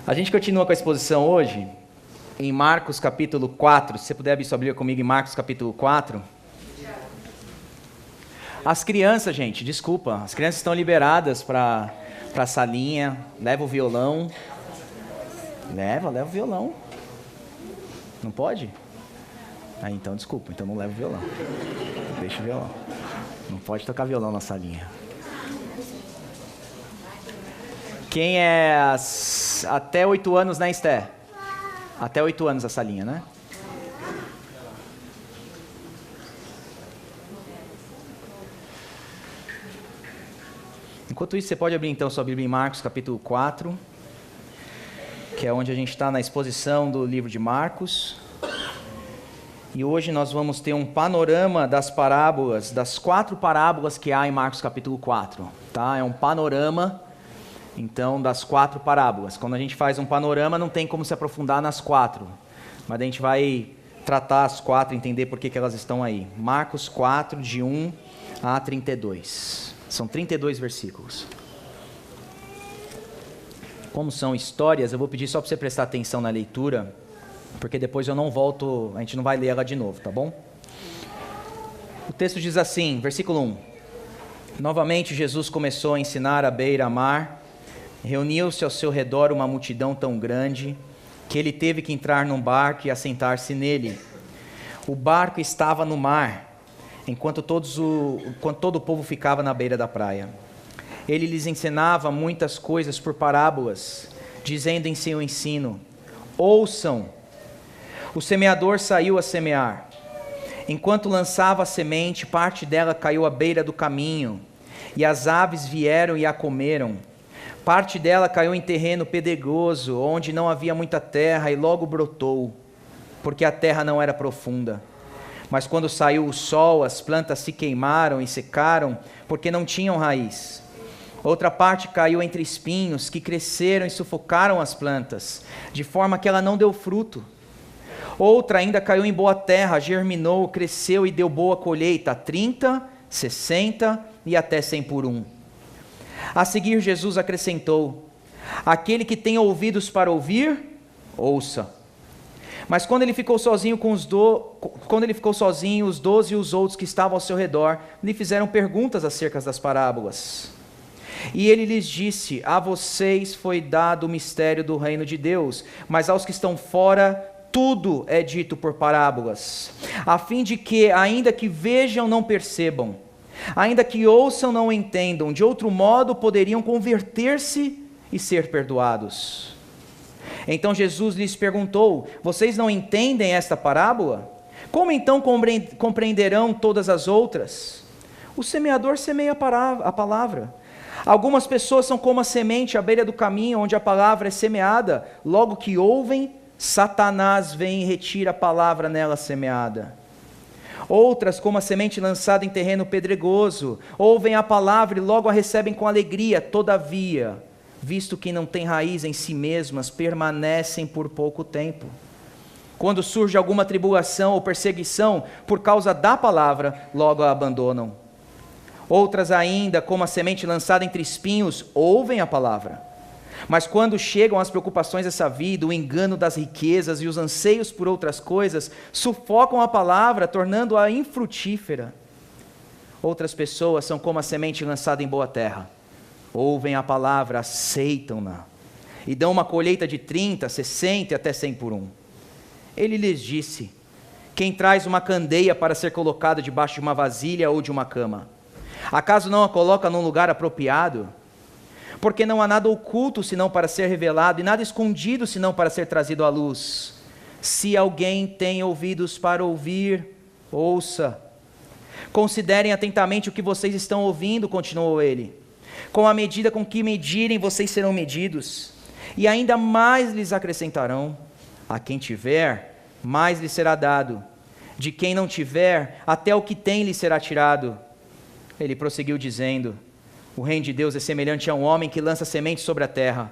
A gente continua com a exposição hoje em Marcos capítulo 4. Se você puder abrir sua Bíblia comigo em Marcos capítulo 4. As crianças, gente, desculpa, as crianças estão liberadas para a salinha. Leva o violão. Leva o violão. Não pode? Então desculpa, então não leva o violão. Deixa o violão. Não pode tocar violão na salinha. Quem é até 8 anos, né, Esté? Até 8 anos a salinha, né? Enquanto isso, você pode abrir então sua Bíblia em Marcos capítulo 4, que é onde a gente está na exposição do livro de Marcos. E hoje nós vamos ter um panorama das parábolas, das 4 parábolas que há em Marcos capítulo 4, tá? É um panorama, então, das 4 parábolas. Quando a gente faz um panorama, não tem como se aprofundar nas 4, mas a gente vai tratar as 4 e entender por que elas estão aí. Marcos 4, de 1 a 32. São 32 versículos. Como são histórias, eu vou pedir só para você prestar atenção na leitura, porque depois eu não volto, a gente não vai ler ela de novo, tá bom? O texto diz assim, versículo 1. Novamente Jesus começou a ensinar à beira-mar. Reuniu-se ao seu redor uma multidão tão grande que ele teve que entrar num barco e assentar-se nele. O barco estava no mar, enquanto todo o povo ficava na beira da praia. Ele lhes ensinava muitas coisas por parábolas, dizendo em seu ensino: ouçam, o semeador saiu a semear. Enquanto lançava a semente, parte dela caiu à beira do caminho, e as aves vieram e a comeram. Parte dela caiu em terreno pedregoso, onde não havia muita terra, e logo brotou, porque a terra não era profunda. Mas quando saiu o sol, as plantas se queimaram e secaram, porque não tinham raiz. Outra parte caiu entre espinhos, que cresceram e sufocaram as plantas, de forma que ela não deu fruto. Outra ainda caiu em boa terra, germinou, cresceu e deu boa colheita, 30, 60 e até 100 por 1. A seguir Jesus acrescentou: aquele que tem ouvidos para ouvir, ouça. Mas quando ele ficou sozinho, os 12 e os outros que estavam ao seu redor lhe fizeram perguntas acerca das parábolas. E ele lhes disse: a vocês foi dado o mistério do reino de Deus, mas aos que estão fora tudo é dito por parábolas, a fim de que, ainda que vejam, não percebam, ainda que ouçam, não entendam, de outro modo poderiam converter-se e ser perdoados. Então Jesus lhes perguntou: vocês não entendem esta parábola? Como então compreenderão todas as outras? O semeador semeia a palavra. Algumas pessoas são como a semente à beira do caminho, onde a palavra é semeada. Logo que ouvem, Satanás vem e retira a palavra nela semeada. Outras, como a semente lançada em terreno pedregoso, ouvem a palavra e logo a recebem com alegria. Todavia, visto que não têm raiz em si mesmas, permanecem por pouco tempo. Quando surge alguma tribulação ou perseguição por causa da palavra, logo a abandonam. Outras ainda, como a semente lançada entre espinhos, ouvem a palavra. Mas quando chegam as preocupações dessa vida, o engano das riquezas e os anseios por outras coisas, sufocam a palavra, tornando-a infrutífera. Outras pessoas são como a semente lançada em boa terra. Ouvem a palavra, aceitam-na, e dão uma colheita de 30, 60 e até 100 por 1. Ele lhes disse: quem traz uma candeia para ser colocada debaixo de uma vasilha ou de uma cama? Acaso não a coloca num lugar apropriado? Porque não há nada oculto senão para ser revelado, e nada escondido senão para ser trazido à luz. Se alguém tem ouvidos para ouvir, ouça. Considerem atentamente o que vocês estão ouvindo, continuou ele. Com a medida com que medirem, vocês serão medidos, e ainda mais lhes acrescentarão. A quem tiver, mais lhe será dado. De quem não tiver, até o que tem lhe será tirado. Ele prosseguiu dizendo: o reino de Deus é semelhante a um homem que lança semente sobre a terra.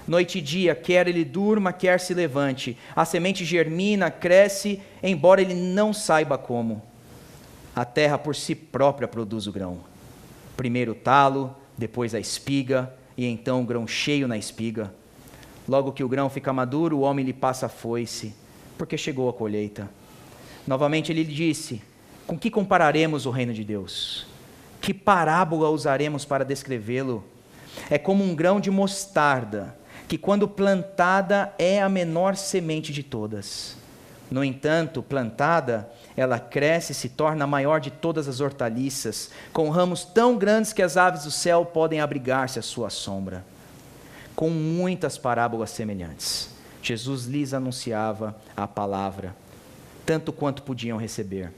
Noite e dia, quer ele durma, quer se levante, a semente germina, cresce, embora ele não saiba como. A terra por si própria produz o grão. Primeiro o talo, depois a espiga, e então o grão cheio na espiga. Logo que o grão fica maduro, o homem lhe passa a foice, porque chegou a colheita. Novamente ele lhe disse: com que compararemos o reino de Deus? Que parábola usaremos para descrevê-lo? É como um grão de mostarda, que quando plantada é a menor semente de todas. No entanto, plantada, ela cresce e se torna a maior de todas as hortaliças, com ramos tão grandes que as aves do céu podem abrigar-se à sua sombra. Com muitas parábolas semelhantes, Jesus lhes anunciava a palavra, tanto quanto podiam receber.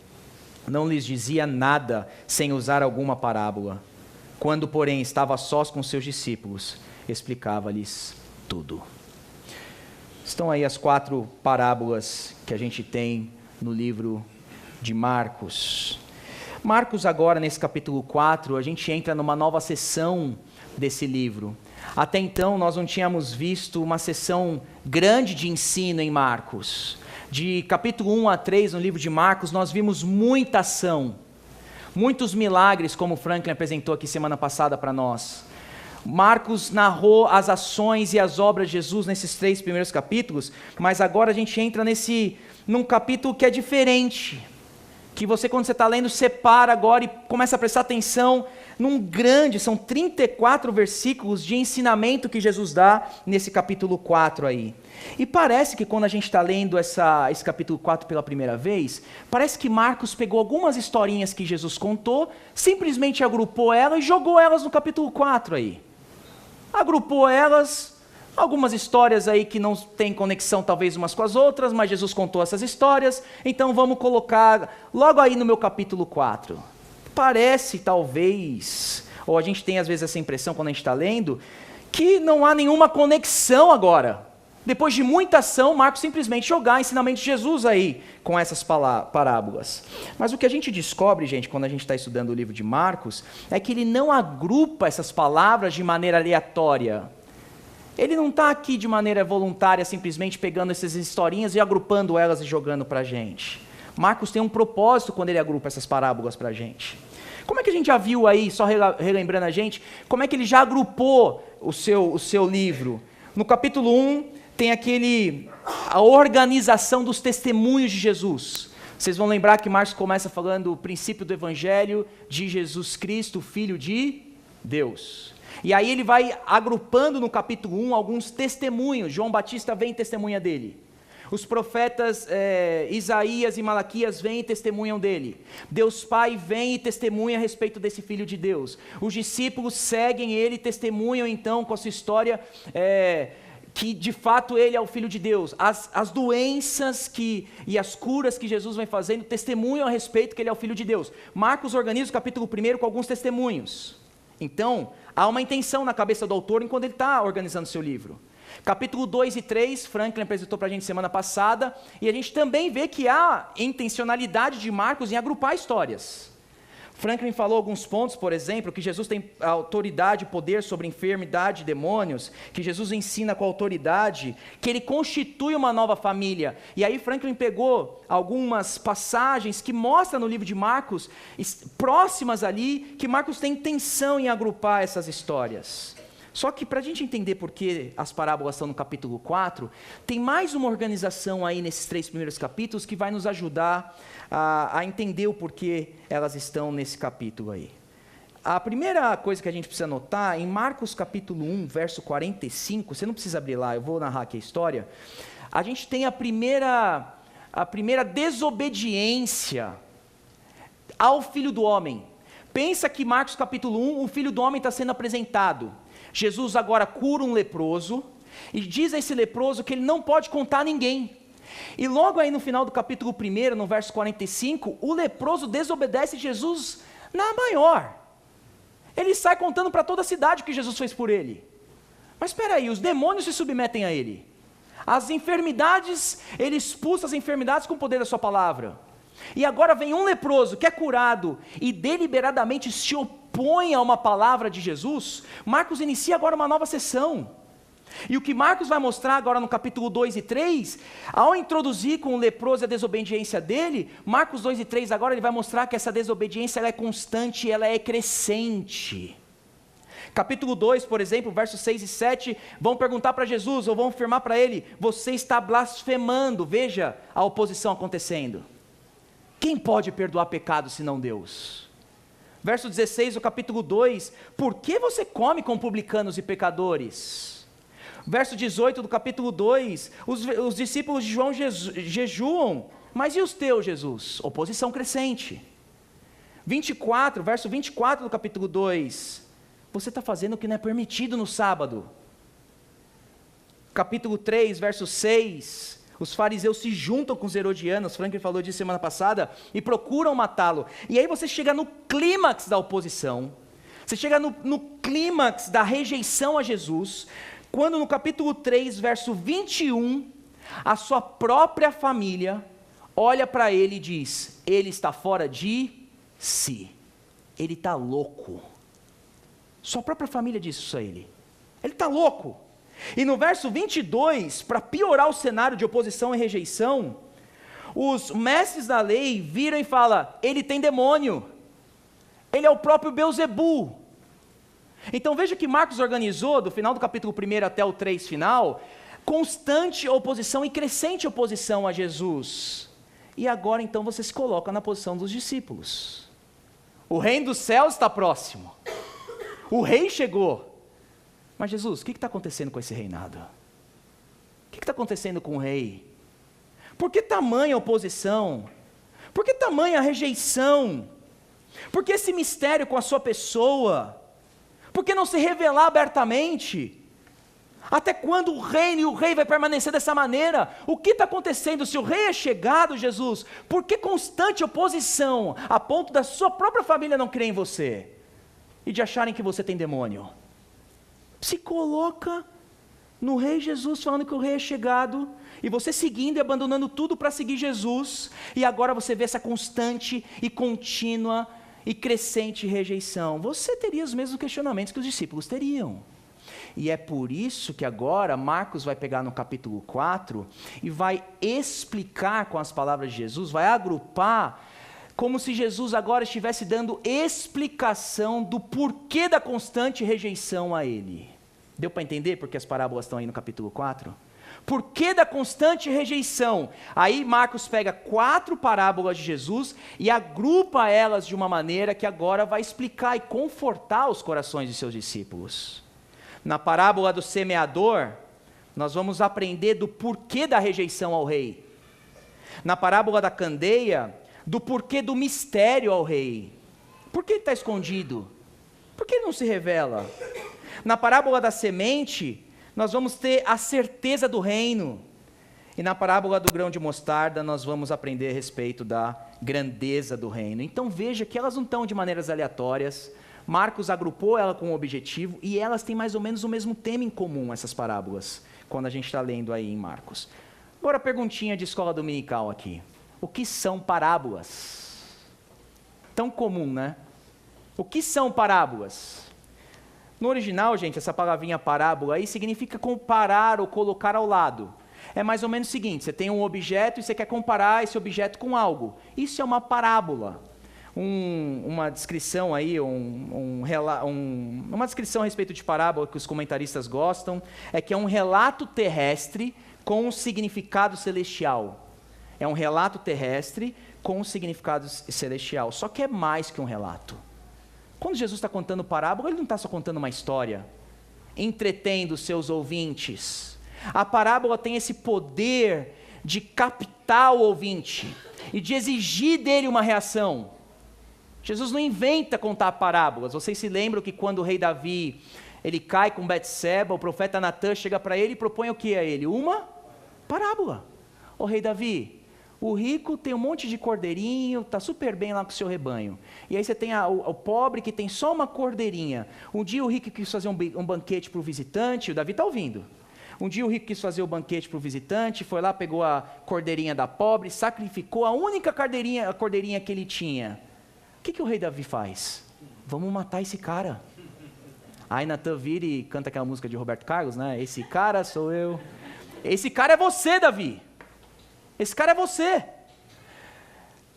Não lhes dizia nada sem usar alguma parábola. Quando, porém, estava a sós com seus discípulos, explicava-lhes tudo. Estão aí as 4 parábolas que a gente tem no livro de Marcos. Marcos agora, nesse capítulo 4, a gente entra numa nova seção desse livro. Até então, nós não tínhamos visto uma seção grande de ensino em Marcos. De capítulo 1 a 3, no livro de Marcos, nós vimos muita ação, muitos milagres, como o Franklin apresentou aqui semana passada para nós. Marcos narrou as ações e as obras de Jesus nesses 3 primeiros capítulos, mas agora a gente entra num capítulo que é diferente, que você, quando você está lendo, separa agora e começa a prestar atenção são 34 versículos de ensinamento que Jesus dá nesse capítulo 4 aí. E parece que quando a gente está lendo esse capítulo 4 pela primeira vez, parece que Marcos pegou algumas historinhas que Jesus contou, simplesmente agrupou elas e jogou elas no capítulo 4 aí. Agrupou elas, algumas histórias aí que não têm conexão talvez umas com as outras, mas Jesus contou essas histórias, então vamos colocar logo aí no meu capítulo 4. Parece, talvez, ou a gente tem às vezes essa impressão quando a gente está lendo, que não há nenhuma conexão agora. Depois de muita ação, Marcos simplesmente jogar ensinamento de Jesus aí, com essas parábolas. Mas o que a gente descobre, gente, quando a gente está estudando o livro de Marcos, é que ele não agrupa essas palavras de maneira aleatória. Ele não está aqui de maneira voluntária, simplesmente pegando essas historinhas e agrupando elas e jogando para a gente. Marcos tem um propósito quando ele agrupa essas parábolas para a gente. Como é que a gente já viu aí, só relembrando a gente, como é que ele já agrupou o seu livro? No capítulo 1, tem a organização dos testemunhos de Jesus. Vocês vão lembrar que Marcos começa falando o princípio do evangelho de Jesus Cristo, Filho de Deus. E aí ele vai agrupando no capítulo 1 alguns testemunhos. João Batista vem e testemunha dele. Os profetas Isaías e Malaquias vêm e testemunham dele. Deus Pai vem e testemunha a respeito desse Filho de Deus. Os discípulos seguem ele e testemunham então com a sua história que de fato ele é o Filho de Deus. As doenças e as curas que Jesus vem fazendo testemunham a respeito que ele é o Filho de Deus. Marcos organiza o capítulo 1 com alguns testemunhos. Então, há uma intenção na cabeça do autor enquanto ele está organizando seu livro. Capítulo 2 e 3, Franklin apresentou para a gente semana passada, e a gente também vê que há intencionalidade de Marcos em agrupar histórias. Franklin falou alguns pontos, por exemplo, que Jesus tem autoridade e poder sobre enfermidade e demônios, que Jesus ensina com autoridade, que ele constitui uma nova família. E aí Franklin pegou algumas passagens que mostram no livro de Marcos, próximas ali, que Marcos tem intenção em agrupar essas histórias. Só que para a gente entender por que as parábolas estão no capítulo 4, tem mais uma organização aí nesses 3 primeiros capítulos que vai nos ajudar a entender o porquê elas estão nesse capítulo aí. A primeira coisa que a gente precisa notar, em Marcos capítulo 1, verso 45, você não precisa abrir lá, eu vou narrar aqui a história, a gente tem a primeira desobediência ao Filho do Homem. Pensa que Marcos capítulo 1, o Filho do Homem está sendo apresentado. Jesus agora cura um leproso e diz a esse leproso que ele não pode contar a ninguém. E logo aí no final do capítulo 1, no verso 45, o leproso desobedece Jesus na maior. Ele sai contando para toda a cidade o que Jesus fez por ele. Mas espera aí, os demônios se submetem a ele. As enfermidades, ele expulsa as enfermidades com o poder da sua palavra. E agora vem um leproso que é curado e deliberadamente se opõe a uma palavra de Jesus. Marcos inicia agora uma nova sessão. E o que Marcos vai mostrar agora no capítulo 2 e 3, ao introduzir com o leproso a desobediência dele, Marcos 2 e 3 agora ele vai mostrar que essa desobediência ela é constante, ela é crescente. Capítulo 2, por exemplo, versos 6 e 7, vão perguntar para Jesus, ou vão afirmar para ele, você está blasfemando. Veja a oposição acontecendo. Quem pode perdoar pecado senão Deus? Verso 16 do capítulo 2, por que você come com publicanos e pecadores? Verso 18 do capítulo 2, os discípulos de João jejuam, mas e os teus, Jesus? Oposição crescente. 24, verso 24 do capítulo 2, você está fazendo o que não é permitido no sábado. Capítulo 3, verso 6, os fariseus se juntam com os herodianos, Franklin falou disso semana passada, e procuram matá-lo. E aí você chega no clímax da oposição, você chega no clímax da rejeição a Jesus, quando no capítulo 3, verso 21, a sua própria família olha para ele e diz, ele está fora de si, ele está louco. Sua própria família disse isso a ele, ele está louco. E no verso 22, para piorar o cenário de oposição e rejeição, os mestres da lei viram e falam, ele tem demônio, ele é o próprio Belzebu. Então veja que Marcos organizou, do final do capítulo 1 até o 3 final, constante oposição e crescente oposição a Jesus. E agora então você se coloca na posição dos discípulos. O reino dos céus está próximo, o rei chegou. Mas Jesus, o que está acontecendo com esse reinado? O que está acontecendo com o rei? Por que tamanha oposição? Por que tamanha rejeição? Por que esse mistério com a sua pessoa? Por que não se revelar abertamente? Até quando o reino e o rei vai permanecer dessa maneira? O que está acontecendo? Se o rei é chegado, Jesus, por que constante oposição, a ponto da sua própria família não crer em você? E de acharem que você tem demônio? Se coloca no rei Jesus, falando que o rei é chegado, e você seguindo e abandonando tudo para seguir Jesus, e agora você vê essa constante e contínua e crescente rejeição. Você teria os mesmos questionamentos que os discípulos teriam. E é por isso que agora Marcos vai pegar no capítulo 4 e vai explicar com as palavras de Jesus, vai agrupar, como se Jesus agora estivesse dando explicação do porquê da constante rejeição a ele. Deu para entender porque as parábolas estão aí no capítulo 4? Porquê da constante rejeição? Aí Marcos pega 4 parábolas de Jesus e agrupa elas de uma maneira que agora vai explicar e confortar os corações de seus discípulos. Na parábola do semeador, nós vamos aprender do porquê da rejeição ao rei. Na parábola da candeia, do porquê do mistério ao rei. Por que ele está escondido? Por que ele não se revela? Na parábola da semente, nós vamos ter a certeza do reino. E na parábola do grão de mostarda, nós vamos aprender a respeito da grandeza do reino. Então veja que elas não estão de maneiras aleatórias. Marcos agrupou ela com um objetivo e elas têm mais ou menos o mesmo tema em comum, essas parábolas, quando a gente está lendo aí em Marcos. Agora, perguntinha de escola dominical aqui. O que são parábolas? Tão comum, né? O que são parábolas? No original, gente, essa palavrinha parábola aí significa comparar ou colocar ao lado. É mais ou menos o seguinte, você tem um objeto e você quer comparar esse objeto com algo. Isso é uma parábola. Uma descrição aí, uma descrição a respeito de parábola que os comentaristas gostam, é que é um relato terrestre com um significado celestial. É um relato terrestre com um significado celestial, só que é mais que um relato. Quando Jesus está contando parábola, ele não está só contando uma história, entretendo seus ouvintes. A parábola tem esse poder de captar o ouvinte e de exigir dele uma reação. Jesus não inventa contar parábolas. Vocês se lembram que quando o rei Davi, ele cai com Betseba, o profeta Natã chega para ele e propõe o que a ele? Uma parábola. Ô rei Davi, o rico tem um monte de cordeirinho, está super bem lá com o seu rebanho. E aí você tem o pobre que tem só uma cordeirinha. Um dia o rico quis fazer um banquete para o visitante, o Davi está ouvindo. Um dia o rico quis fazer o banquete para o visitante, foi lá, pegou a cordeirinha da pobre, sacrificou a única cordeirinha que ele tinha. O que o rei Davi faz? Vamos matar esse cara. Aí Natã vira e canta aquela música de Roberto Carlos, né? Esse cara sou eu. Esse cara é você, Davi. Esse cara é você.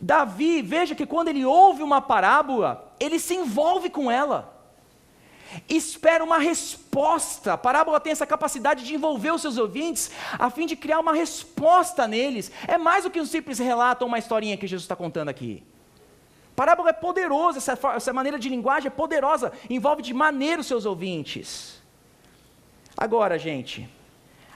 Davi, veja que quando ele ouve uma parábola, ele se envolve com ela. espera uma resposta. A parábola tem essa capacidade de envolver os seus ouvintes, a fim de criar uma resposta neles. É mais do que um simples relato ou uma historinha que Jesus está contando aqui. Parábola é poderosa, essa maneira de linguagem é poderosa, envolve de maneira os seus ouvintes. Agora, gente,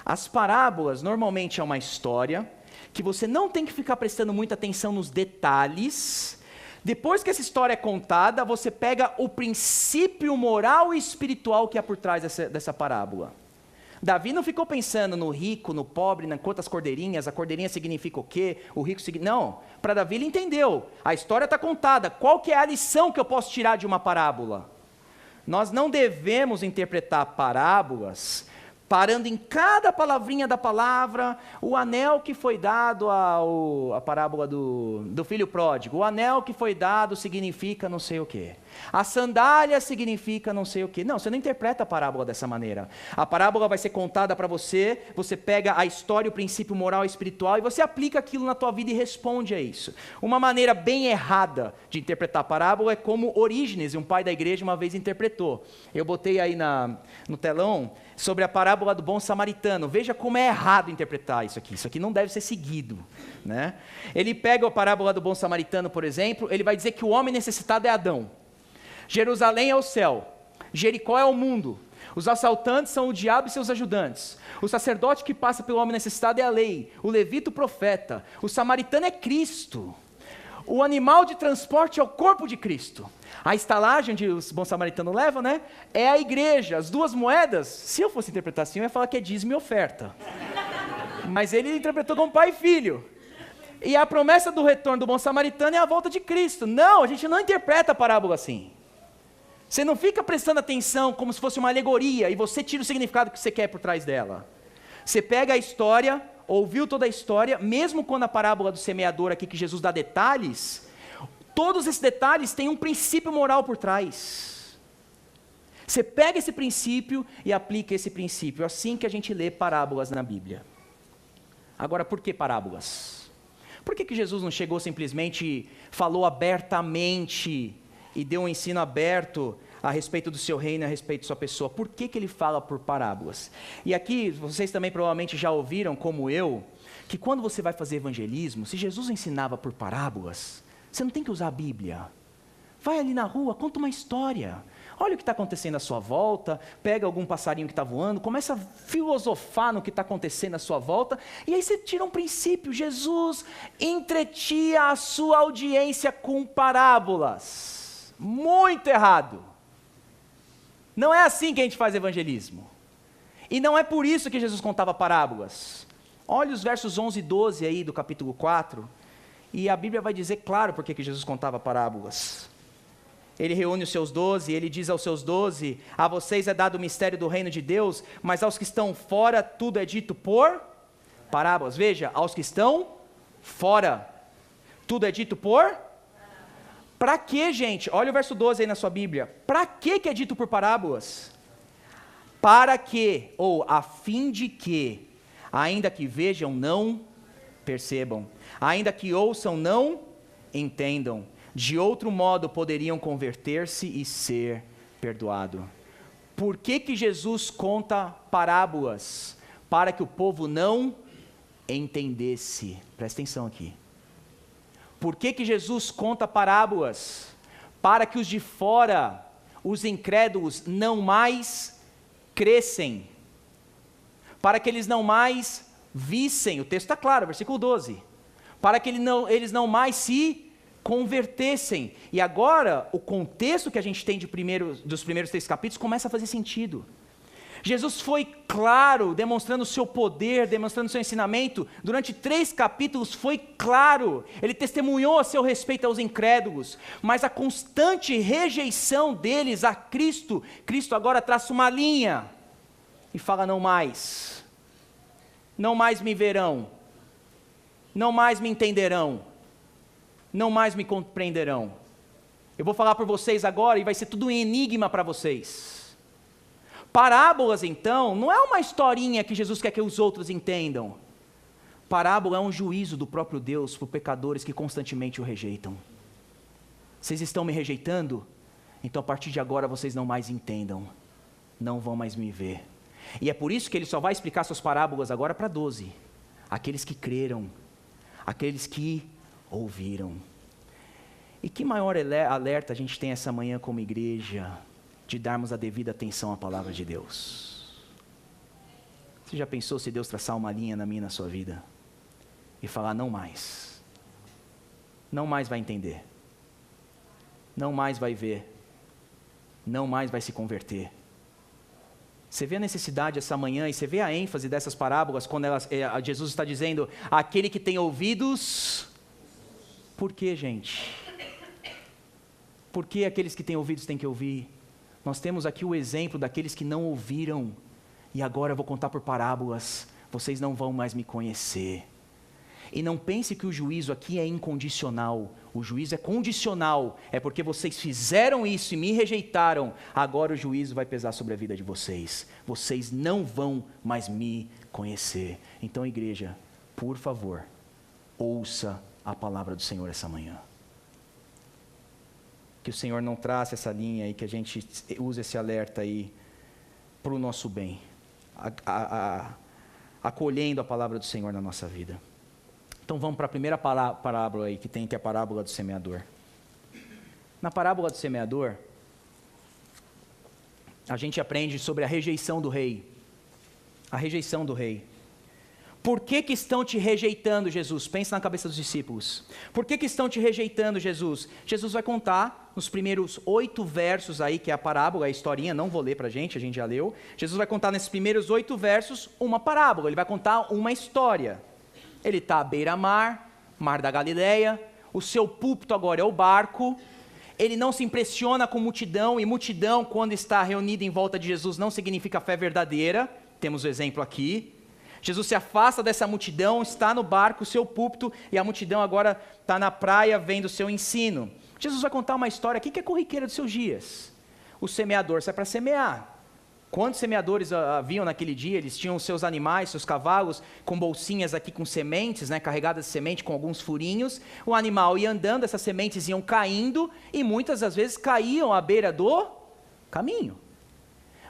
as parábolas normalmente é uma história que você não tem que ficar prestando muita atenção nos detalhes. Depois que essa história é contada, você pega o princípio moral e espiritual que há por trás dessa parábola. Davi não ficou pensando no rico, no pobre, em quantas cordeirinhas, a cordeirinha significa o quê, o rico significa... Não, para Davi ele entendeu, a história está contada, qual que é a lição que eu posso tirar de uma parábola? Nós não devemos interpretar parábolas parando em cada palavrinha da palavra, o anel que foi dado, a parábola do filho pródigo, o anel que foi dado significa não sei o quê, a sandália significa não sei o quê. Não, você não interpreta a parábola dessa maneira. A parábola vai ser contada para você, você pega a história, o princípio moral e espiritual, e você aplica aquilo na tua vida e responde a isso. Uma maneira bem errada de interpretar a parábola é como Orígenes, um pai da igreja, uma vez interpretou. Eu botei aí no telão, sobre a parábola do bom samaritano. Veja como é errado interpretar isso aqui não deve ser seguido, né? Ele pega a parábola do bom samaritano, por exemplo, ele vai dizer que o homem necessitado é Adão, Jerusalém é o céu, Jericó é o mundo, os assaltantes são o diabo e seus ajudantes, o sacerdote que passa pelo homem necessitado é a lei, o levita o profeta, o samaritano é Cristo, o animal de transporte é o corpo de Cristo. A estalagem onde o bom samaritano leva, né, é a igreja. As duas moedas, se eu fosse interpretar assim, eu ia falar que é dízimo e oferta. Mas ele interpretou como pai e filho. E a promessa do retorno do bom samaritano é a volta de Cristo. Não, a gente não interpreta a parábola assim. Você não fica prestando atenção como se fosse uma alegoria e você tira o significado que você quer por trás dela. Você pega a história, ouviu toda a história, mesmo quando a parábola do semeador aqui que Jesus dá detalhes, todos esses detalhes têm um princípio moral por trás. Você pega esse princípio e aplica esse princípio. É assim que a gente lê parábolas na Bíblia. Agora, por que parábolas? Por que Jesus não chegou simplesmente, falou abertamente e deu um ensino aberto a respeito do seu reino, a respeito de sua pessoa? Por que ele fala por parábolas? E aqui, vocês também provavelmente já ouviram, como eu, que quando você vai fazer evangelismo, se Jesus ensinava por parábolas, você não tem que usar a Bíblia. Vai ali na rua, conta uma história. Olha o que está acontecendo à sua volta, pega algum passarinho que está voando, começa a filosofar no que está acontecendo à sua volta, e aí você tira um princípio. Jesus entretia a sua audiência com parábolas. Muito errado. Não é assim que a gente faz evangelismo. E não é por isso que Jesus contava parábolas. Olha os versos 11 e 12 aí do capítulo 4. E a Bíblia vai dizer claro por que Jesus contava parábolas. Ele reúne os seus 12, ele diz aos seus 12, a vocês é dado o mistério do reino de Deus, mas aos que estão fora tudo é dito por parábolas. Veja, aos que estão fora, tudo é dito por... Para que, gente? Olha o verso 12 aí na sua Bíblia. Para que é dito por parábolas? Para que, ou a fim de que, ainda que vejam, não percebam. Ainda que ouçam, não entendam. De outro modo poderiam converter-se e ser perdoado. Por que Jesus conta parábolas? Para que o povo não entendesse. Presta atenção aqui. Por que Jesus conta parábolas? Para que os de fora, os incrédulos, não mais crescem. Para que eles não mais vissem. O texto está claro, versículo 12. Para que eles não mais se convertessem. E agora, o contexto que a gente tem dos primeiros 3 capítulos começa a fazer sentido. Jesus foi claro, demonstrando o seu poder, demonstrando o seu ensinamento. Durante 3 capítulos foi claro. Ele testemunhou a seu respeito aos incrédulos. Mas a constante rejeição deles a Cristo, Cristo agora traça uma linha e fala: não mais. Não mais me verão. Não mais me entenderão. Não mais me compreenderão. Eu vou falar por vocês agora e vai ser tudo um enigma para vocês. Parábolas, então, não é uma historinha que Jesus quer que os outros entendam. Parábola é um juízo do próprio Deus por pecadores que constantemente o rejeitam. Vocês estão me rejeitando? então a partir de agora vocês não mais entendam, não vão mais me ver. E é por isso que ele só vai explicar suas parábolas agora para 12, aqueles que creram, aqueles que ouviram. E que maior alerta a gente tem essa manhã como igreja, de darmos a devida atenção à palavra de Deus. Você já pensou se Deus traçar uma linha na minha e na sua vida? E falar, não mais. Não mais vai entender. Não mais vai ver. Não mais vai se converter. Você vê a necessidade essa manhã e você vê a ênfase dessas parábolas quando Jesus está dizendo, aquele que tem ouvidos... Por quê, gente? Por que aqueles que têm ouvidos têm que ouvir? Nós temos aqui o exemplo daqueles que não ouviram. E agora eu vou contar por parábolas. Vocês não vão mais me conhecer. E não pense que o juízo aqui é incondicional. O juízo é condicional. É porque vocês fizeram isso e me rejeitaram. Agora o juízo vai pesar sobre a vida de vocês. Vocês não vão mais me conhecer. Então, igreja, por favor, ouça a palavra do Senhor essa manhã. Que o Senhor não trace essa linha e que a gente use esse alerta aí para o nosso bem. Acolhendo a palavra do Senhor na nossa vida. Então vamos para a primeira parábola aí que tem, que é a parábola do semeador. Na parábola do semeador, a gente aprende sobre a rejeição do rei. A rejeição do rei. Por que estão te rejeitando, Jesus? Pensa na cabeça dos discípulos. Por que estão te rejeitando, Jesus? Jesus vai contar nos primeiros 8 versos aí, que é a parábola, a historinha, não vou ler para a gente já leu. Jesus vai contar nesses primeiros 8 versos uma parábola, ele vai contar uma história. Ele está à beira-mar, mar da Galileia, o seu púlpito agora é o barco, ele não se impressiona com multidão, e multidão, quando está reunida em volta de Jesus, não significa fé verdadeira, temos o exemplo aqui. Jesus se afasta dessa multidão, está no barco, o seu púlpito, e a multidão agora está na praia vendo o seu ensino. Jesus vai contar uma história aqui que é corriqueira dos seus dias. O semeador sai para semear. Quantos semeadores haviam naquele dia? Eles tinham seus animais, seus cavalos, com bolsinhas aqui com sementes, né, carregadas de semente com alguns furinhos. O animal ia andando, essas sementes iam caindo, e muitas das vezes caíam à beira do caminho.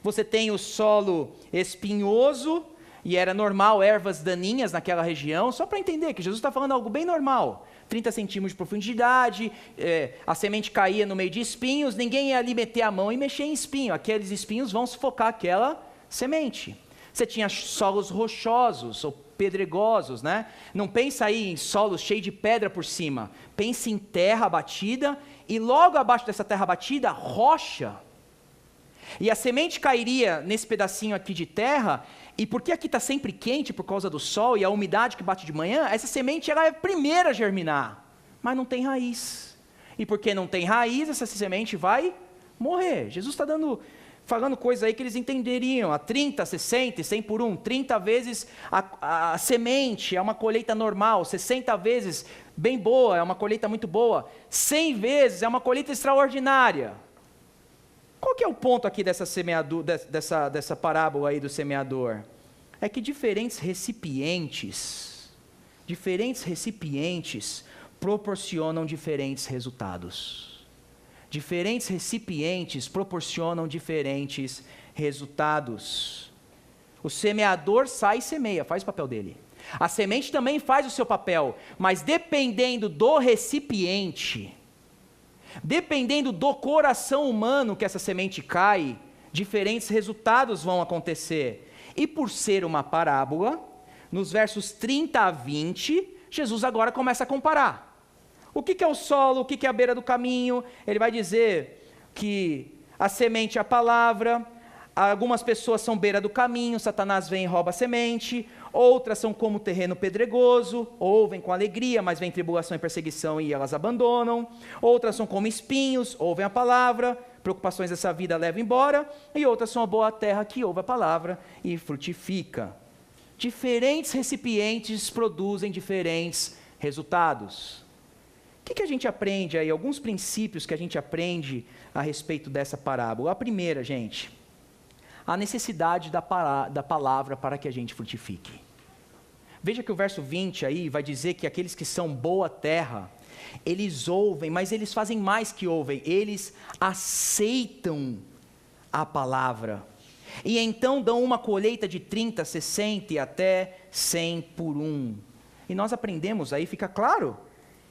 Você tem o solo espinhoso, e era normal ervas daninhas naquela região, só para entender que Jesus está falando algo bem normal. 30 centímetros de profundidade, a semente caía no meio de espinhos, ninguém ia ali meter a mão e mexer em espinho, aqueles espinhos vão sufocar aquela semente. Você tinha solos rochosos ou pedregosos, né? Não pensa aí em solos cheios de pedra por cima, pense em terra batida, e logo abaixo dessa terra batida, rocha. E a semente cairia nesse pedacinho aqui de terra, e porque aqui está sempre quente por causa do sol e a umidade que bate de manhã, essa semente ela é a primeira a germinar, mas não tem raiz. E porque não tem raiz, essa semente vai morrer. Jesus está falando coisas aí que eles entenderiam, a 30, 60, 100 por 1, 30 vezes a semente é uma colheita normal, 60 vezes bem boa, é uma colheita muito boa, 100 vezes é uma colheita extraordinária. Qual que é o ponto aqui dessa parábola aí do semeador? É que diferentes recipientes proporcionam diferentes resultados. Diferentes recipientes proporcionam diferentes resultados. O semeador sai e semeia, faz o papel dele. A semente também faz o seu papel, mas dependendo do recipiente, dependendo do coração humano que essa semente cai, diferentes resultados vão acontecer. E por ser uma parábola, nos versos 30 a 20, Jesus agora começa a comparar. O que é o solo, o que é a beira do caminho? Ele vai dizer que a semente é a palavra, algumas pessoas são beira do caminho, Satanás vem e rouba a semente, outras são como terreno pedregoso, ouvem com alegria, mas vem tribulação e perseguição e elas abandonam. Outras são como espinhos, ouvem a palavra, preocupações dessa vida levam embora. E outras são a boa terra que ouve a palavra e frutifica. Diferentes recipientes produzem diferentes resultados. O que a gente aprende aí? Alguns princípios que a gente aprende a respeito dessa parábola. A primeira, gente, a necessidade da palavra para que a gente frutifique. Veja que o verso 20 aí vai dizer que aqueles que são boa terra, Eles ouvem, mas eles fazem mais que ouvem, eles aceitam a palavra. E então dão uma colheita de 30, 60 e até 100 por um. E nós aprendemos, aí fica claro,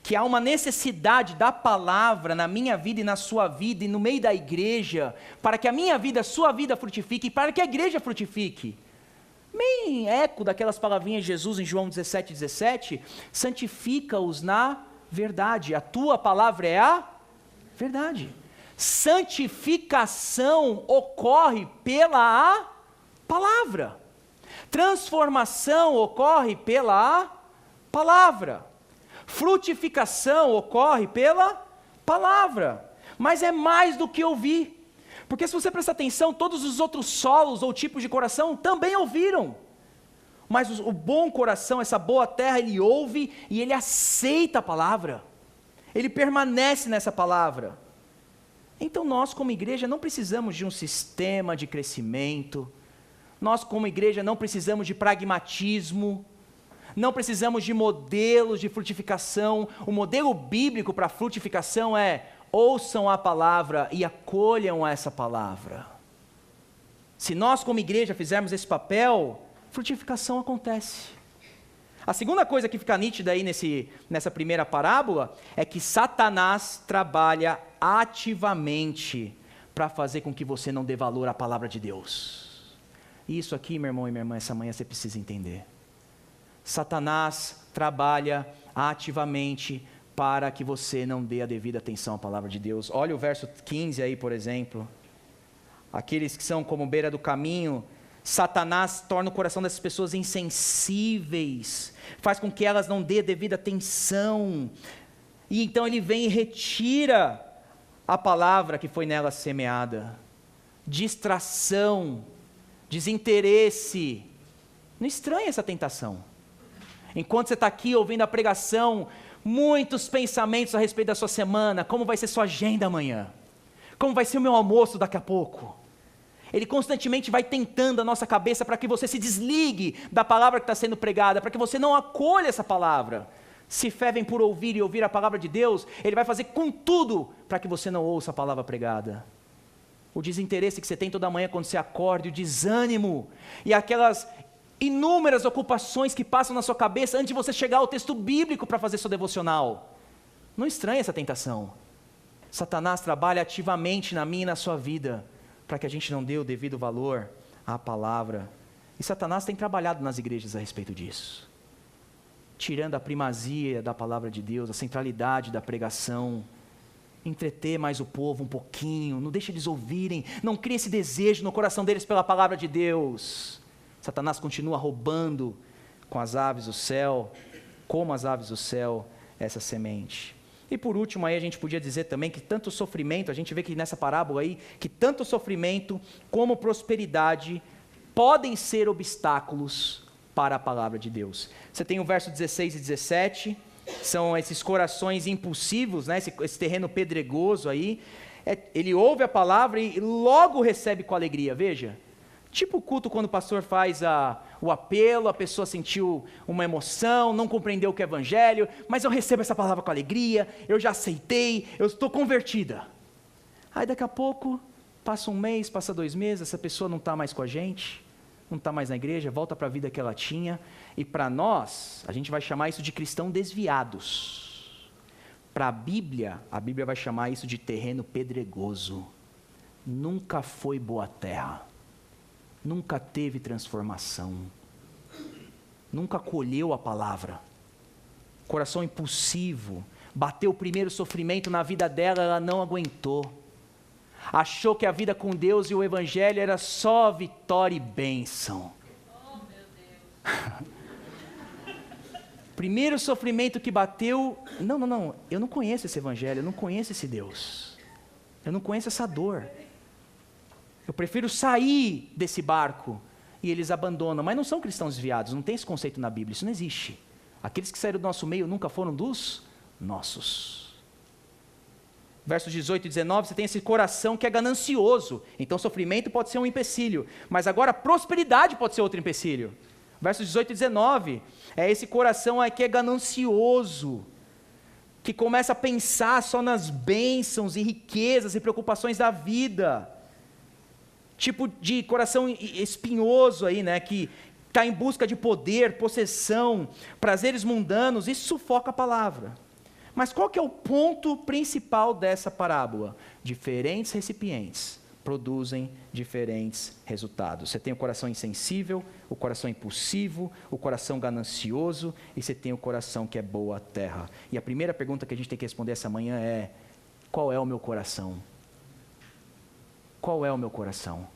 que há uma necessidade da palavra na minha vida e na sua vida e no meio da igreja, para que a minha vida, a sua vida frutifique e para que a igreja frutifique. Bem eco daquelas palavrinhas de Jesus em João 17, santifica-os na verdade. A tua palavra é a verdade. Santificação ocorre pela palavra. Transformação ocorre pela palavra. Frutificação ocorre pela palavra. Mas é mais do que ouvir. Porque se você prestar atenção, todos os outros solos ou tipos de coração também ouviram. Mas o bom coração, essa boa terra, ele ouve e ele aceita a palavra. Ele permanece nessa palavra. Então nós como igreja não precisamos de um sistema de crescimento. Nós como igreja não precisamos de pragmatismo. Não precisamos de modelos de frutificação. O modelo bíblico para frutificação é: ouçam a palavra e acolham essa palavra. Se nós como igreja fizermos esse papel, frutificação acontece. A segunda coisa que fica nítida aí nessa primeira parábola é que Satanás trabalha ativamente para fazer com que você não dê valor à palavra de Deus. E isso aqui, meu irmão e minha irmã, essa manhã você precisa entender. Satanás trabalha ativamente para que você não dê a devida atenção à palavra de Deus. Olha o verso 15 aí, por exemplo. Aqueles que são como beira do caminho, Satanás torna o coração dessas pessoas insensíveis, faz com que elas não dê a devida atenção, e então ele vem e retira a palavra que foi nela semeada. Distração, desinteresse. Não estranha essa tentação. Enquanto você está aqui ouvindo a pregação, muitos pensamentos a respeito da sua semana, como vai ser sua agenda amanhã, como vai ser o meu almoço daqui a pouco. Ele constantemente vai tentando a nossa cabeça para que você se desligue da palavra que está sendo pregada, para que você não acolha essa palavra. Se fervem por ouvir e ouvir a palavra de Deus, ele vai fazer com tudo para que você não ouça a palavra pregada. O desinteresse que você tem toda manhã quando você acorda, o desânimo, e aquelas inúmeras ocupações que passam na sua cabeça antes de você chegar ao texto bíblico para fazer seu devocional. Não estranhe essa tentação. Satanás trabalha ativamente na minha e na sua vida, para que a gente não dê o devido valor à palavra. E Satanás tem trabalhado nas igrejas a respeito disso, tirando a primazia da palavra de Deus, a centralidade da pregação, entreter mais o povo um pouquinho, não deixe eles ouvirem, não crie esse desejo no coração deles pela palavra de Deus. Satanás continua roubando com as aves do céu, como as aves do céu, essa semente. E por último aí a gente podia dizer também que tanto sofrimento, a gente vê que nessa parábola aí, que tanto sofrimento como prosperidade podem ser obstáculos para a palavra de Deus. Você tem o verso 16 e 17, são esses corações impulsivos, né? esse terreno pedregoso aí, ele ouve a palavra e logo recebe com alegria, veja. Tipo o culto quando o pastor faz o apelo, a pessoa sentiu uma emoção, não compreendeu o que é evangelho, mas eu recebo essa palavra com alegria, eu já aceitei, eu estou convertida. Aí daqui a pouco, passa um mês, passa 2 meses, essa pessoa não está mais com a gente, não está mais na igreja, volta para a vida que ela tinha, e para nós, a gente vai chamar isso de cristãos desviados. Para a Bíblia vai chamar isso de terreno pedregoso. Nunca foi boa terra. Nunca teve transformação, nunca colheu a palavra, coração impulsivo, bateu o primeiro sofrimento na vida dela, ela não aguentou, achou que a vida com Deus e o Evangelho era só vitória e bênção. Oh, meu Deus. Primeiro sofrimento que bateu, não, eu não conheço esse Evangelho, eu não conheço esse Deus, eu não conheço essa dor. Eu prefiro sair desse barco. E eles abandonam. Mas não são cristãos desviados. Não tem esse conceito na Bíblia. Isso não existe. Aqueles que saíram do nosso meio nunca foram dos nossos. Versos 18 e 19, você tem esse coração que é ganancioso. Então sofrimento pode ser um empecilho. Mas agora prosperidade pode ser outro empecilho. Versos 18 e 19, é esse coração que é ganancioso. que começa a pensar só nas bênçãos e riquezas e preocupações da vida. Tipo de coração espinhoso aí, né? Que está em busca de poder, possessão, prazeres mundanos, isso sufoca a palavra. Mas qual que é o ponto principal dessa parábola? Diferentes recipientes produzem diferentes resultados. Você tem o coração insensível, o coração impulsivo, o coração ganancioso, e você tem o coração que é boa terra. E a primeira pergunta que a gente tem que responder essa manhã é: qual é o meu coração? Qual é o meu coração?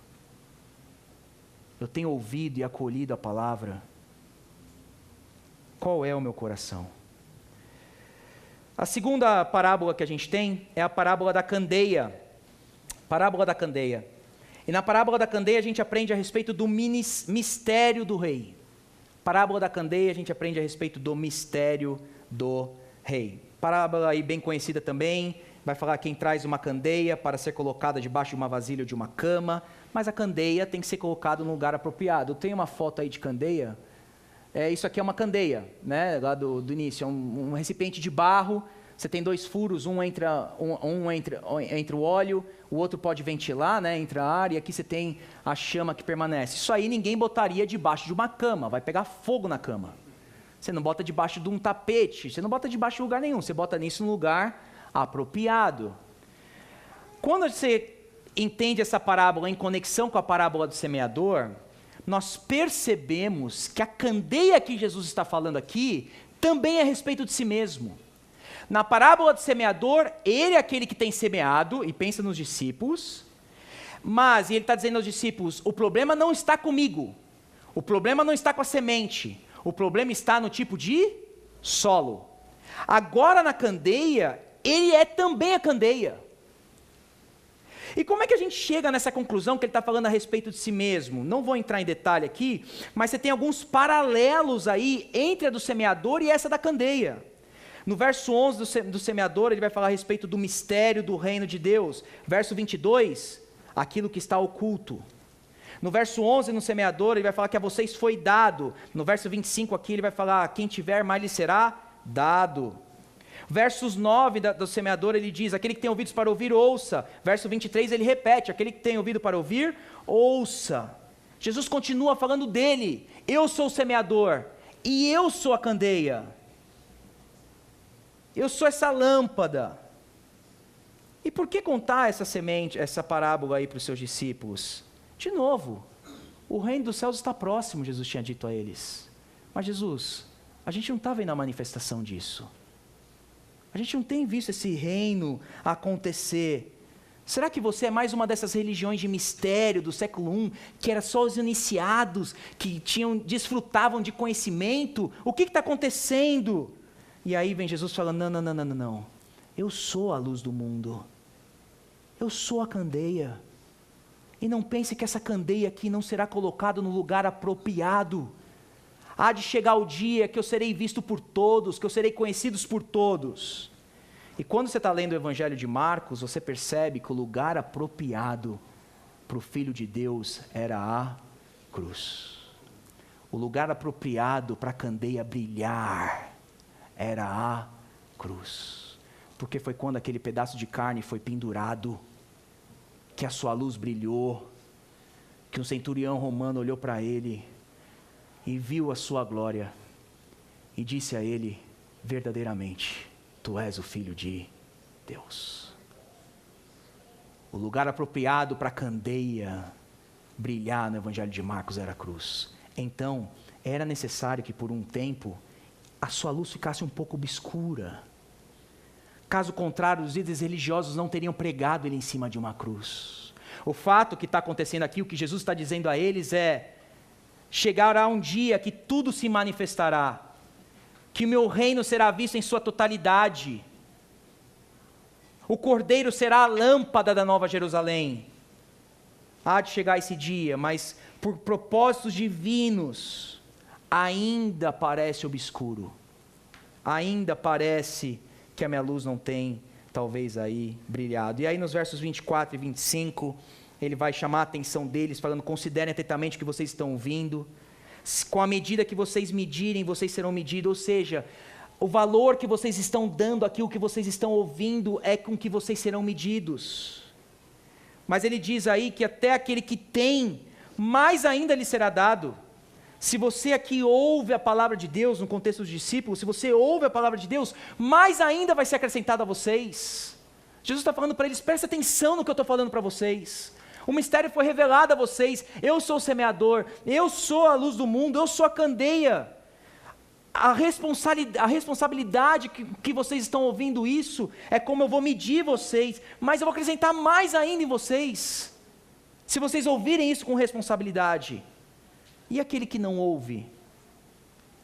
Eu tenho ouvido e acolhido a palavra? Qual é o meu coração? A segunda parábola que a gente tem é a parábola da candeia. Parábola da candeia. E na parábola da candeia a gente aprende a respeito do mistério do rei. Parábola da candeia a gente aprende a respeito do mistério do rei. Parábola aí bem conhecida também, vai falar quem traz uma candeia para ser colocada debaixo de uma vasilha ou de uma cama, mas a candeia tem que ser colocada no lugar apropriado. Eu tenho uma foto aí de candeia. Isso aqui é uma candeia, né, lá do início, é um recipiente de barro, você tem 2 furos, um entre o óleo, o outro pode ventilar, né, entre a ar, e aqui você tem a chama que permanece. Isso aí ninguém botaria debaixo de uma cama, vai pegar fogo na cama. Você não bota debaixo de um tapete, você não bota debaixo de lugar nenhum, você bota nisso no lugar apropriado. Quando você entende essa parábola em conexão com a parábola do semeador, nós percebemos que a candeia que Jesus está falando aqui também é a respeito de si mesmo. Na parábola do semeador, ele é aquele que tem semeado, e pensa nos discípulos, mas ele está dizendo aos discípulos: o problema não está comigo, o problema não está com a semente, o problema está no tipo de solo. Agora na candeia, ele é também a candeia. E como é que a gente chega nessa conclusão que ele está falando a respeito de si mesmo? Não vou entrar em detalhe aqui, mas você tem alguns paralelos aí entre a do semeador e essa da candeia. No verso 11 do semeador, ele vai falar a respeito do mistério do reino de Deus. Verso 22, aquilo que está oculto. No verso 11, no semeador, ele vai falar que a vocês foi dado. No verso 25 aqui, ele vai falar: quem tiver, mais lhe será dado. Versos 9 do semeador, ele diz: aquele que tem ouvidos para ouvir, ouça. Verso 23, ele repete: aquele que tem ouvido para ouvir, ouça. Jesus continua falando dele: eu sou o semeador, e eu sou a candeia. Eu sou essa lâmpada. E por que contar essa semente, essa parábola aí para os seus discípulos? De novo, o reino dos céus está próximo, Jesus tinha dito a eles. Mas Jesus, a gente não está vendo a manifestação disso. A gente não tem visto esse reino acontecer. Será que você é mais uma dessas religiões de mistério do século I, que era só os iniciados, que desfrutavam de conhecimento? O que está acontecendo? E aí vem Jesus falando: não. Eu sou a luz do mundo. Eu sou a candeia. E não pense que essa candeia aqui não será colocada no lugar apropriado. Há de chegar o dia que eu serei visto por todos, que eu serei conhecido por todos. E quando você está lendo o Evangelho de Marcos, você percebe que o lugar apropriado para o Filho de Deus era a cruz. O lugar apropriado para a candeia brilhar era a cruz. Porque foi quando aquele pedaço de carne foi pendurado, que a sua luz brilhou, que um centurião romano olhou para ele e viu a sua glória, e disse a ele: verdadeiramente, tu és o Filho de Deus. O lugar apropriado para a candeia brilhar no Evangelho de Marcos era a cruz. Então, era necessário que por um tempo a sua luz ficasse um pouco obscura. Caso contrário, os líderes religiosos não teriam pregado ele em cima de uma cruz. O fato que está acontecendo aqui, o que Jesus está dizendo a eles é: chegará um dia que tudo se manifestará, que o meu reino será visto em sua totalidade. O Cordeiro será a lâmpada da Nova Jerusalém. Há de chegar esse dia, mas por propósitos divinos, ainda parece obscuro. Ainda parece que a minha luz não tem, talvez, aí brilhado. E aí nos versos 24 e 25, ele vai chamar a atenção deles, falando: considerem atentamente o que vocês estão ouvindo. Com a medida que vocês medirem, vocês serão medidos. Ou seja, O valor que vocês estão dando àquilo que vocês estão ouvindo é com que vocês serão medidos. Mas ele diz aí que até aquele que tem, mais ainda lhe será dado. Se você aqui ouve a palavra de Deus, no contexto dos discípulos, se você ouve a palavra de Deus, mais ainda vai ser acrescentado a vocês. Jesus está falando para eles, presta atenção no que eu estou falando para vocês. O mistério foi revelado a vocês, eu sou o semeador, eu sou a luz do mundo, eu sou a candeia. A responsabilidade que vocês estão ouvindo isso, é como eu vou medir vocês, mas eu vou acrescentar mais ainda em vocês. Se vocês ouvirem isso com responsabilidade. E aquele que não ouve?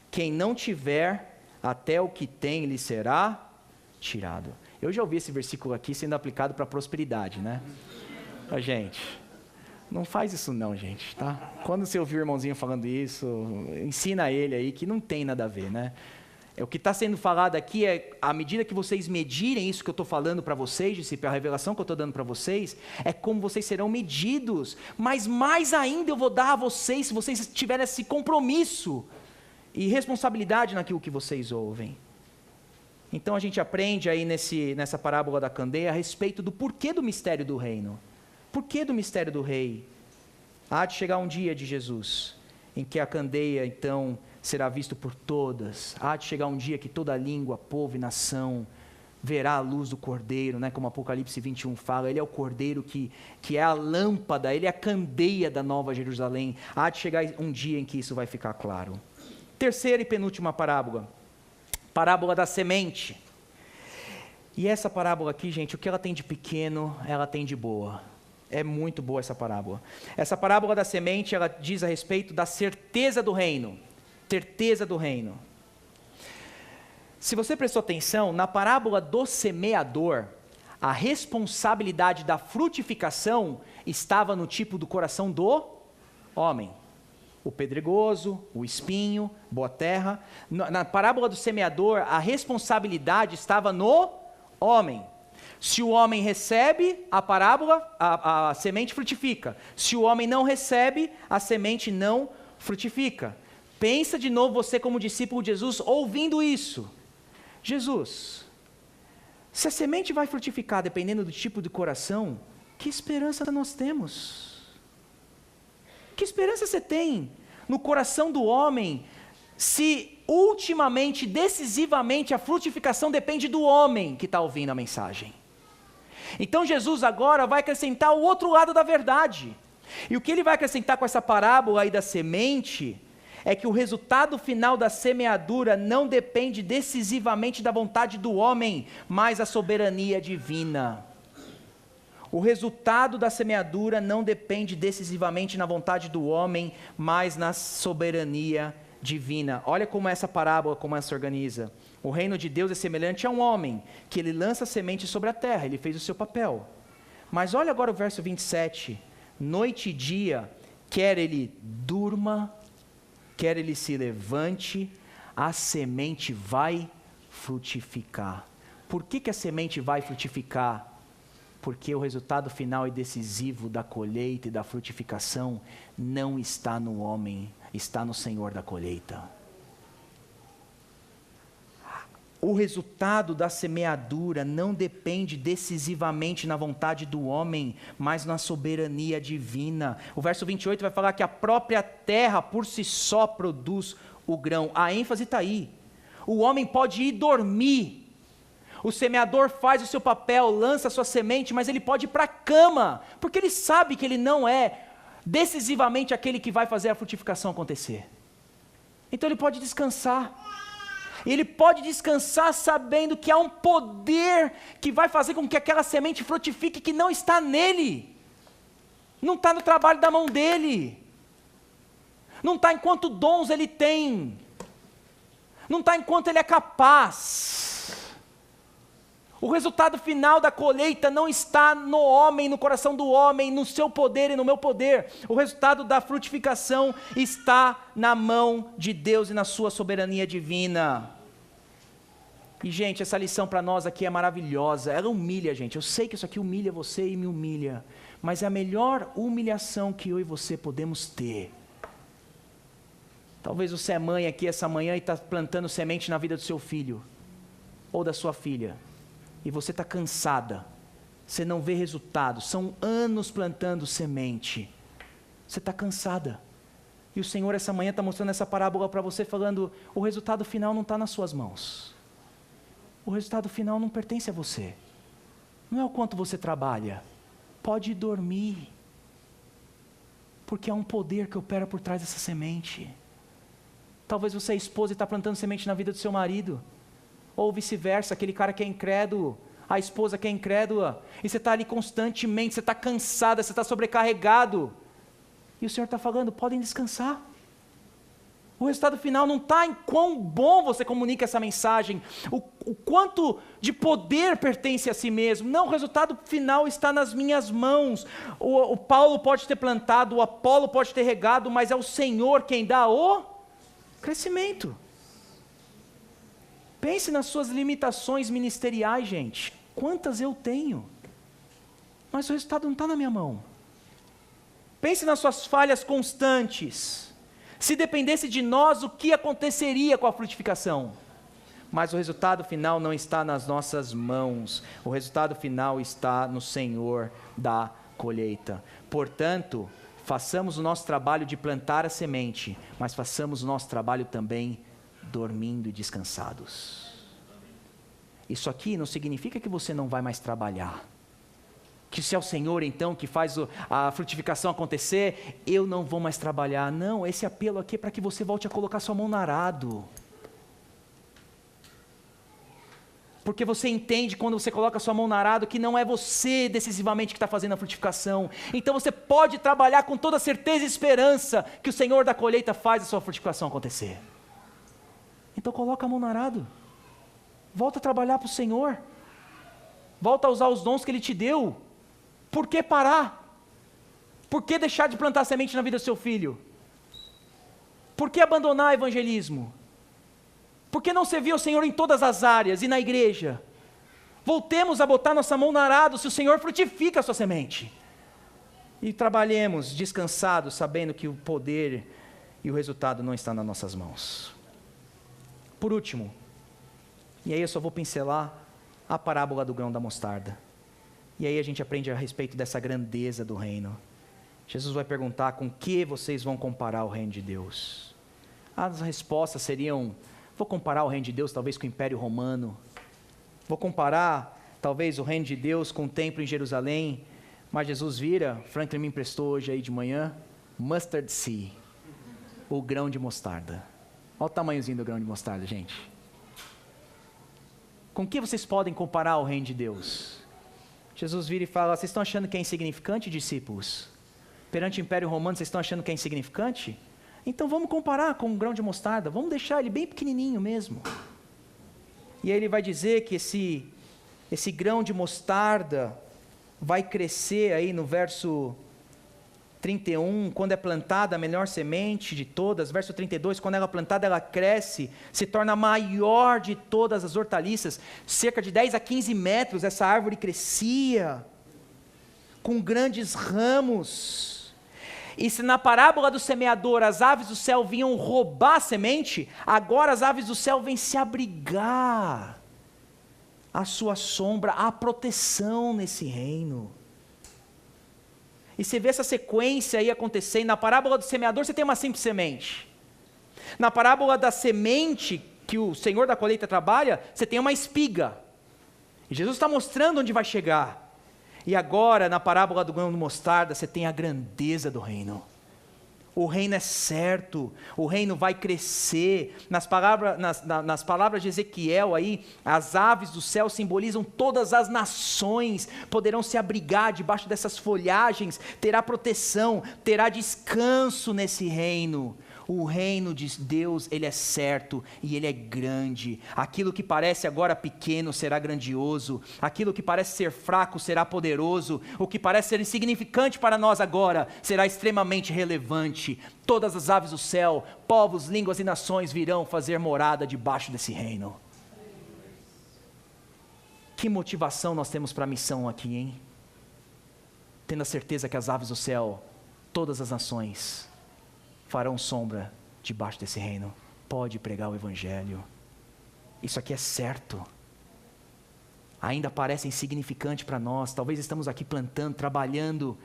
Quem não tiver, até o que tem lhe será tirado. Eu já ouvi esse versículo aqui sendo aplicado para prosperidade, né? Gente, não faz isso não, gente, tá? Quando você ouvir o irmãozinho falando isso, ensina ele aí que não tem nada a ver, né? O que está sendo falado aqui é, à medida que vocês medirem isso que eu estou falando para vocês, discípulo, a revelação que eu estou dando para vocês, é como vocês serão medidos, mas mais ainda eu vou dar a vocês, se vocês tiverem esse compromisso e responsabilidade naquilo que vocês ouvem. Então a gente aprende aí nessa parábola da candeia a respeito do porquê do mistério do reino. Porquê do mistério do rei? Há de chegar um dia de Jesus, em que a candeia então será visto por todas. Há de chegar um dia que toda língua, povo e nação verá a luz do Cordeiro, né? Como Apocalipse 21 fala, ele é o Cordeiro que é a lâmpada, ele é a candeia da Nova Jerusalém. Há de chegar um dia em que isso vai ficar claro. Terceira e penúltima parábola, parábola da semente. E essa parábola aqui, gente, o que ela tem de pequeno, ela tem de boa. É muito boa essa parábola. Essa parábola da semente, ela diz a respeito da certeza do reino. Certeza do reino. Se você prestou atenção, na parábola do semeador, a responsabilidade da frutificação estava no tipo do coração do homem. O pedregoso, o espinho, boa terra. Na parábola do semeador, a responsabilidade estava no homem. Se o homem recebe a parábola, a semente frutifica. Se o homem não recebe, a semente não frutifica. Pensa de novo você como discípulo de Jesus, ouvindo isso. Jesus, se a semente vai frutificar dependendo do tipo de coração, que esperança nós temos? Que esperança você tem no coração do homem, se ultimamente, decisivamente, a frutificação depende do homem que está ouvindo a mensagem? Então Jesus agora vai acrescentar o outro lado da verdade. E o que ele vai acrescentar com essa parábola aí da semente é que o resultado final da semeadura não depende decisivamente da vontade do homem, mas da soberania divina. O resultado da semeadura não depende decisivamente na vontade do homem, mas na soberania divina. Olha como essa parábola, como ela se organiza. O reino de Deus é semelhante a um homem, que ele lança semente sobre a terra, ele fez o seu papel. Mas olha agora o verso 27. Noite e dia, quer ele durma, quer ele se levante, a semente vai frutificar. Por que a semente vai frutificar? Porque o resultado final e decisivo da colheita e da frutificação não está no homem, está no Senhor da colheita. O resultado da semeadura não depende decisivamente na vontade do homem, mas na soberania divina. O verso 28 vai falar que a própria terra por si só produz o grão. A ênfase está aí. O homem pode ir dormir. O semeador faz o seu papel, lança a sua semente, mas ele pode ir para a cama, porque ele sabe que ele não é decisivamente aquele que vai fazer a frutificação acontecer. Então ele pode descansar. E ele pode descansar sabendo que há um poder que vai fazer com que aquela semente frutifique, que não está nele, não está no trabalho da mão dele, não está enquanto dons ele tem, não está enquanto ele é capaz. O resultado final da colheita não está no homem, no coração do homem, no seu poder e no meu poder. O resultado da frutificação está na mão de Deus e na sua soberania divina. E, gente, essa lição para nós aqui é maravilhosa. Ela humilha a gente. Eu sei que isso aqui humilha você e me humilha. Mas é a melhor humilhação que eu e você podemos ter. Talvez você é mãe aqui essa manhã e está plantando semente na vida do seu filho ou da sua filha, e você está cansada, você não vê resultado, são anos plantando semente, você está cansada, e o Senhor essa manhã está mostrando essa parábola para você, falando, o resultado final não está nas suas mãos, o resultado final não pertence a você, não é o quanto você trabalha, pode dormir, porque há um poder que opera por trás dessa semente. Talvez você é esposa e está plantando semente na vida do seu marido, ou vice-versa, aquele cara que é incrédulo, a esposa que é incrédula, e você está ali constantemente, você está cansada, você está sobrecarregado, e o Senhor está falando, podem descansar, o resultado final não está em quão bom você comunica essa mensagem, o quanto de poder pertence a si mesmo, não, o resultado final está nas minhas mãos, o Paulo pode ter plantado, o Apolo pode ter regado, mas é o Senhor quem dá o crescimento. Pense nas suas limitações ministeriais, gente, quantas eu tenho, mas o resultado não está na minha mão. Pense nas suas falhas constantes, se dependesse de nós, o que aconteceria com a frutificação? Mas o resultado final não está nas nossas mãos, o resultado final está no Senhor da colheita. Portanto, façamos o nosso trabalho de plantar a semente, mas façamos o nosso trabalho também dormindo e descansados. Isso aqui não significa que você não vai mais trabalhar, que se é o Senhor então que faz a frutificação acontecer, eu não vou mais trabalhar. Não, esse apelo aqui é para que você volte a colocar sua mão no arado, porque você entende quando você coloca sua mão no arado que não é você decisivamente que está fazendo a frutificação, então você pode trabalhar com toda certeza e esperança que o Senhor da colheita faz a sua frutificação acontecer. Então coloca a mão no arado, volta a trabalhar para o Senhor, volta a usar os dons que Ele te deu. Por que parar? Por que deixar de plantar semente na vida do seu filho? Por que abandonar o evangelismo? Por que não servir ao Senhor em todas as áreas e na igreja? Voltemos a botar nossa mão no arado, se o Senhor frutifica a sua semente. E trabalhemos descansados, sabendo que o poder e o resultado não está nas nossas mãos. Por último, e aí eu só vou pincelar a parábola do grão da mostarda. E aí a gente aprende a respeito dessa grandeza do reino. Jesus vai perguntar com que vocês vão comparar o reino de Deus. As respostas seriam, vou comparar o reino de Deus talvez com o Império Romano. Vou comparar talvez o reino de Deus com o templo em Jerusalém. Mas Jesus vira, Franklin me emprestou hoje aí de manhã, mustard seed, o grão de mostarda. Olha o tamanhozinho do grão de mostarda, gente. Com que vocês podem comparar o reino de Deus? Jesus vira e fala, vocês estão achando que é insignificante, discípulos? Perante o Império Romano, vocês estão achando que é insignificante? Então vamos comparar com um grão de mostarda, vamos deixar ele bem pequenininho mesmo. E aí ele vai dizer que esse grão de mostarda vai crescer aí no verso 31, quando é plantada a melhor semente de todas, verso 32, quando ela é plantada ela cresce, se torna a maior de todas as hortaliças, cerca de 10 a 15 metros essa árvore crescia, com grandes ramos, e se na parábola do semeador as aves do céu vinham roubar a semente, agora as aves do céu vêm se abrigar, à sua sombra, há proteção nesse reino. E você vê essa sequência aí acontecendo. Na parábola do semeador você tem uma simples semente. Na parábola da semente que o Senhor da colheita trabalha, você tem uma espiga. E Jesus está mostrando onde vai chegar. E agora, na parábola do grão de mostarda, você tem a grandeza do reino. O reino é certo, o reino vai crescer. Nas palavras de Ezequiel aí, as aves do céu simbolizam todas as nações, poderão se abrigar debaixo dessas folhagens, terá proteção, terá descanso nesse reino. O reino de Deus, ele é certo e ele é grande. Aquilo que parece agora pequeno será grandioso. Aquilo que parece ser fraco será poderoso. O que parece ser insignificante para nós agora será extremamente relevante. Todas as aves do céu, povos, línguas e nações virão fazer morada debaixo desse reino. Que motivação nós temos para a missão aqui, hein? Tendo a certeza que as aves do céu, todas as nações, farão sombra debaixo desse reino pode pregar o evangelho. Isso aqui é certo. Ainda parece insignificante para nós. Talvez estamos aqui plantando, trabalhando,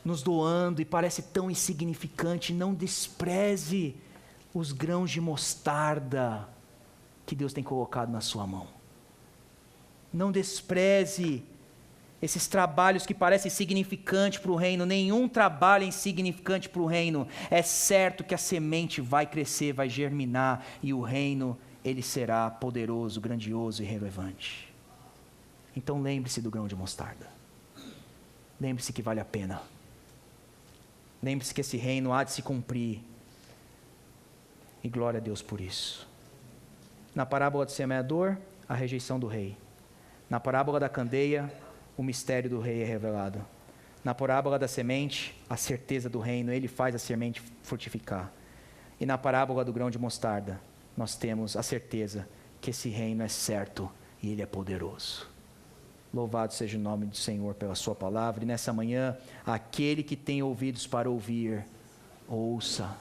nos doando e parece tão insignificante. Não despreze os grãos de mostarda que Deus tem colocado na sua mão. Não despreze esses trabalhos que parecem insignificantes para o reino. Nenhum trabalho é insignificante para o reino. É certo que a semente vai crescer, vai germinar, e o reino, ele será poderoso, grandioso e relevante. Então lembre-se do grão de mostarda. Lembre-se que vale a pena. Lembre-se que esse reino há de se cumprir. E glória a Deus por isso. Na parábola do semeador, a rejeição do rei. Na parábola da candeia, o mistério do rei é revelado. Na parábola da semente, a certeza do reino, ele faz a semente frutificar. E na parábola do grão de mostarda, nós temos a certeza que esse reino é certo e ele é poderoso. Louvado seja o nome do Senhor pela sua palavra. E nessa manhã, aquele que tem ouvidos para ouvir, ouça.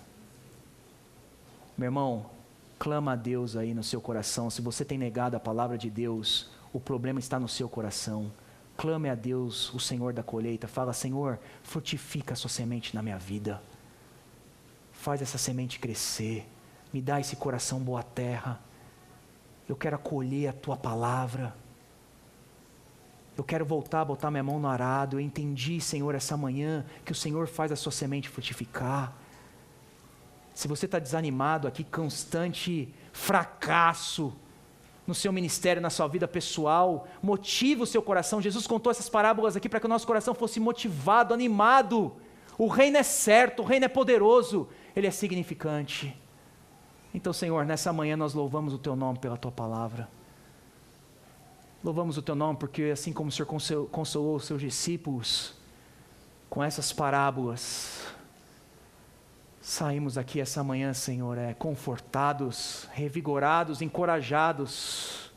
Meu irmão, clama a Deus aí no seu coração. Se você tem negado a palavra de Deus, o problema está no seu coração. Clame a Deus, o Senhor da colheita. Fala: Senhor, frutifica a sua semente na minha vida. Faz essa semente crescer. Me dá esse coração boa terra. Eu quero acolher a tua palavra. Eu quero voltar a botar minha mão no arado. Eu entendi, Senhor, essa manhã, que o Senhor faz a sua semente frutificar. Se você está desanimado aqui, constante fracasso no seu ministério, na sua vida pessoal, motiva o seu coração. Jesus contou essas parábolas aqui para que o nosso coração fosse motivado, animado. O reino é certo, o reino é poderoso, ele é significante. Então, Senhor, nessa manhã nós louvamos o teu nome pela tua palavra. Louvamos o teu nome porque assim como o Senhor consolou os seus discípulos com essas parábolas, saímos aqui essa manhã, Senhor, confortados, revigorados, encorajados.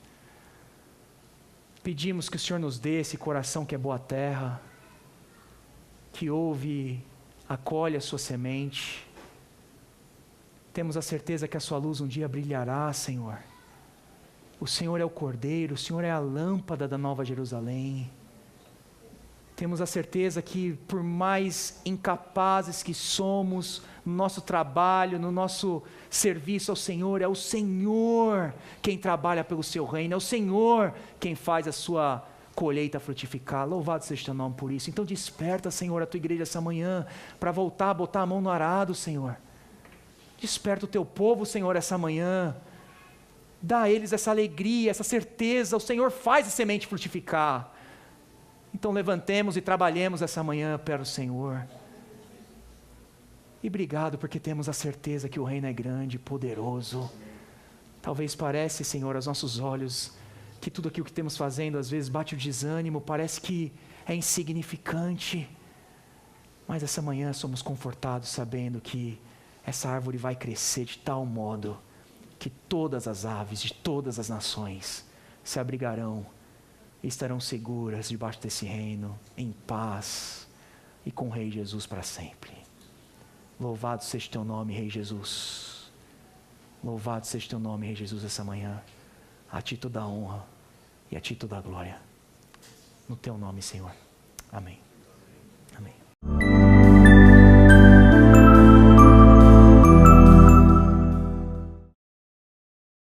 Pedimos que o Senhor nos dê esse coração que é boa terra, que ouve, acolhe a sua semente. Temos a certeza que a sua luz um dia brilhará, Senhor. O Senhor é o Cordeiro, o Senhor é a lâmpada da Nova Jerusalém. Temos a certeza que por mais incapazes que somos no nosso trabalho, no nosso serviço ao Senhor, é o Senhor quem trabalha pelo seu reino, é o Senhor quem faz a sua colheita frutificar. Louvado seja o teu nome por isso. Então desperta, Senhor, a tua igreja essa manhã para voltar a botar a mão no arado, Senhor. Desperta o teu povo, Senhor, essa manhã. Dá a eles essa alegria, essa certeza. O Senhor faz a semente frutificar. Então levantemos e trabalhemos essa manhã para o Senhor. E obrigado porque temos a certeza que o reino é grande e poderoso. Talvez pareça, Senhor, aos nossos olhos, que tudo aquilo que temos fazendo às vezes bate o desânimo, parece que é insignificante. Mas essa manhã somos confortados sabendo que essa árvore vai crescer de tal modo que todas as aves de todas as nações se abrigarão e estarão seguras debaixo desse reino, em paz e com o Rei Jesus para sempre. Louvado seja o teu nome, Rei Jesus. Louvado seja o teu nome, Rei Jesus, essa manhã. A ti toda a honra e a ti toda a glória. No teu nome, Senhor. Amém.